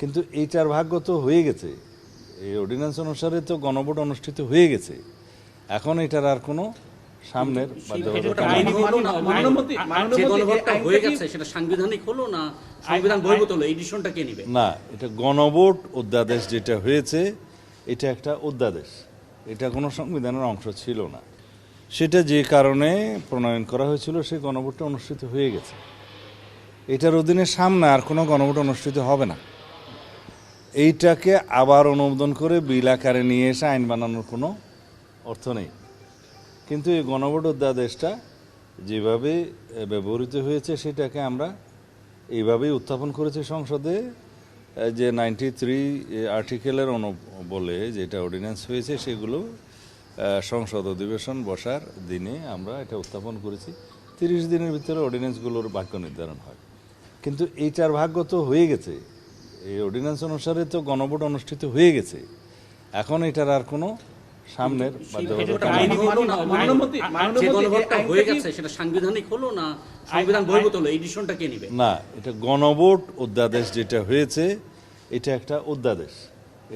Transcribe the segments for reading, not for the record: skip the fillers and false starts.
কিন্তু এইটার ভাগ্য তো হয়ে গেছে, এই অর্ডিন্যান্স অনুসারে তো গণভোট অনুষ্ঠিত হয়ে গেছে। এখন এটার আর কোনো সামনের বাধ্যবাধকতা নেই। যে গণভোটটা হয়ে গেছে সেটা সাংবিধানিক হলো না সংবিধান বহির্ভূত হলো, এই ডিসিশনটা কে নেবে? না, এটা গণভোট অধ্যাদেশ যেটা হয়েছে এটা একটা অধ্যাদেশ, এটা কোনো সংবিধানের অংশ ছিল না। সেটা যে কারণে প্রণয়ন করা হয়েছিল সেই গণভোটটা অনুষ্ঠিত হয়ে গেছে। এটার অধীনে সামনে আর কোনো গণভোট অনুষ্ঠিত হবে না। এইটাকে আবার অনুমোদন করে বিল আকারে নিয়ে এসে আইন বানানোর কোনো অর্থ নেই। কিন্তু এই গণভোট অধ্যাদেশটা যেভাবে ব্যবহৃত হয়েছে সেটাকে আমরা এইভাবেই উত্থাপন করেছি সংসদে, যে 93 আর্টিকেলের বলে যেটা অর্ডিন্যান্স হয়েছে সেগুলো সংসদ অধিবেশন বসার দিনে আমরা এটা উত্থাপন করেছি। 30 দিনের ভিতরে অর্ডিন্যান্সগুলোর ভাগ্য নির্ধারণ হয়। কিন্তু এইটার ভাগ্য তো হয়ে গেছে, এই অর্ডিন্যান্স অনুসারে তো গণভোট অনুষ্ঠিত হয়ে গেছে। এখন এটার আর কোনো সামনের বাধ্যবাধকতা নেই। যে গণভোটটা হয়ে গেছে সেটা সাংবিধানিক হলো না সংবিধান বহির্ভূত হলো, এই ডিসিশনটা কে নেবে? না, এটা গণভোট অধ্যাদেশ যেটা হয়েছে এটা একটা অধ্যাদেশ,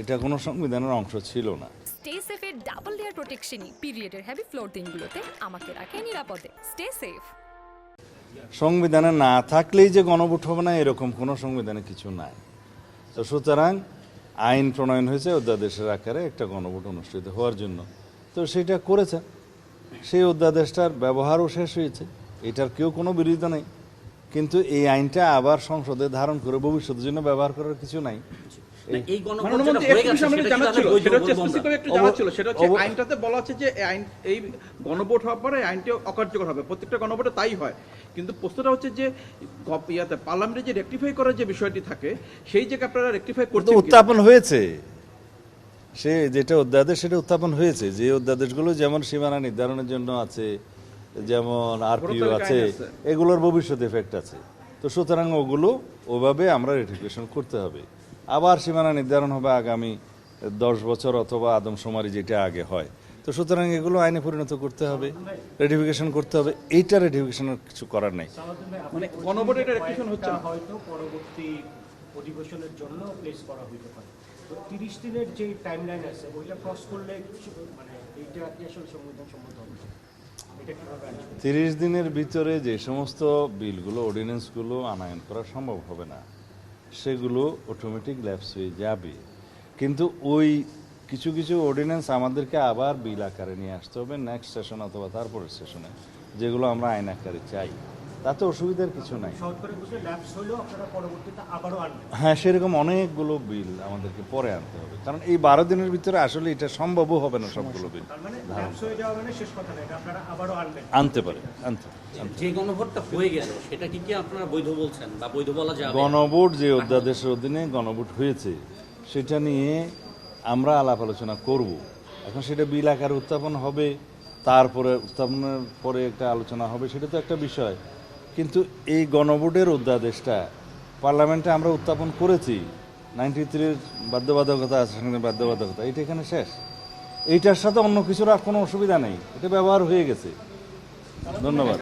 এটা কোনো সংবিধানের অংশ ছিল না। স্টে সেফের ডাবল লেয়ার প্রোটেকশনই পিরিয়ডের হেভি ফ্লোর দিনগুলোতে আমাকে রাখে নিরাপদে। Stay safe. সংবিধানে না থাকলেই যে গণভোট হবে না এরকম কোনো সংবিধানে কিছু নাই। তো সুতরাং আইন প্রণয়ন হয়েছে অধ্যাদেশের আকারে একটা গণভোট অনুষ্ঠিত হওয়ার জন্য, তো সেটা করেছে। সেই অধ্যাদেশটার ব্যবহারও শেষ হয়েছে, এটার কেউ কোনো বিরোধিতা নেই। কিন্তু এই আইনটা আবার সংসদে ধারণ করে ভবিষ্যতের জন্য ব্যবহার করার কিছু নাই। এই গণভোট যেটা হয়ে গেছে সেটা হচ্ছে আইনটাতে বলা আছে যে এই গণভোট হওয়ার পরে আইনটি অকার্যকর হবে, প্রত্যেকটা গণভোটে তাই হয়। কিন্তু প্রশ্নটা হচ্ছে যে পার্লামেন্টে যে রেকটিফাই করার যে বিষয়টি থাকে সেই জায়গায় আপনারা রেকটিফাই করতে উত্থাপন হয়েছে, সে যেটা অধ্যাদেশ সেটা উত্থাপন হয়েছে। যে অধ্যাদেশগুলো যেমন সীমানা নির্ধারণের জন্য আছে, যেমন আরপিও আছে, এগুলোর ভবিষ্যৎ এফেক্ট আছে। তো সুতরাং ওগুলো ওভাবে আমরা রেটিফিকেশন করতে হবে। আবার সীমানা নির্ধারণ হবে আগামী 10 বছর অথবা আদমশুমারি যেটা আগে হয়। তো সুতরাং এগুলো আইনে পরিণত করতে হবে, রেটিফিকেশন করতে হবে। এইটা রেটিফিকেশনের কিছু করার নেই। মানে গণভোটে এটা রেটিফিকেশন হচ্ছে না, হয়তো পরবর্তী অধিবেশনের জন্য প্লেস করা হইতে পারে। তো 30 দিনের যে টাইমলাইন আছে ওইটা ক্রস করলে মানে এইটা কি আসলে সংবিধান সম্মত হবে? এটা কিভাবে আসবে? 30 দিনের ভিতরে যে সমস্ত বিলগুলো অর্ডিন্যান্সগুলো আনায়ন করা সম্ভব হবে না সেগুলো অটোমেটিক ল্যাপস হয়ে যাবে। কিন্তু ওই কিছু কিছু অর্ডিন্যান্স আমাদেরকে আবার বিল আকারে নিয়ে আসতে হবে নেক্সট সেশন অথবা তারপরের সেশনে, যেগুলো আমরা আইন আকারে চাই। তাতে অসুবিধার কিছু নাই। হ্যাঁ, সেরকম অনেকগুলো বিল আমাদেরকে পরে আনতে হবে, কারণ এই 12 দিনের ভিতরে আসলে এটা সম্ভবও হবে না সবগুলো বিল আনতে পারে। যে গণভোটটা হয়ে গেল সেটা কি আপনারা বৈধ বলছেন বা বৈধ বলা যাবে? গণভোট যে অধ্যাদেশের অধীনে গণভোট হয়েছে সেটা নিয়ে আমরা আলাপ আলোচনা করব। এখন সেটা বিল আকারে উত্থাপন হবে, তারপরে উত্থাপনের পরে একটা আলোচনা হবে, সেটা তো একটা বিষয়। কিন্তু এই গণভোটের অধ্যাদেশটা পার্লামেন্টে আমরা উত্থাপন করেছি, 93 বাধ্যবাধকতা আছে, বাধ্যবাধকতা এটা এখানে শেষ। এইটার সাথে অন্য কিছুর আর কোনো অসুবিধা নেই, এটা ব্যবহার হয়ে গেছে। ধন্যবাদ।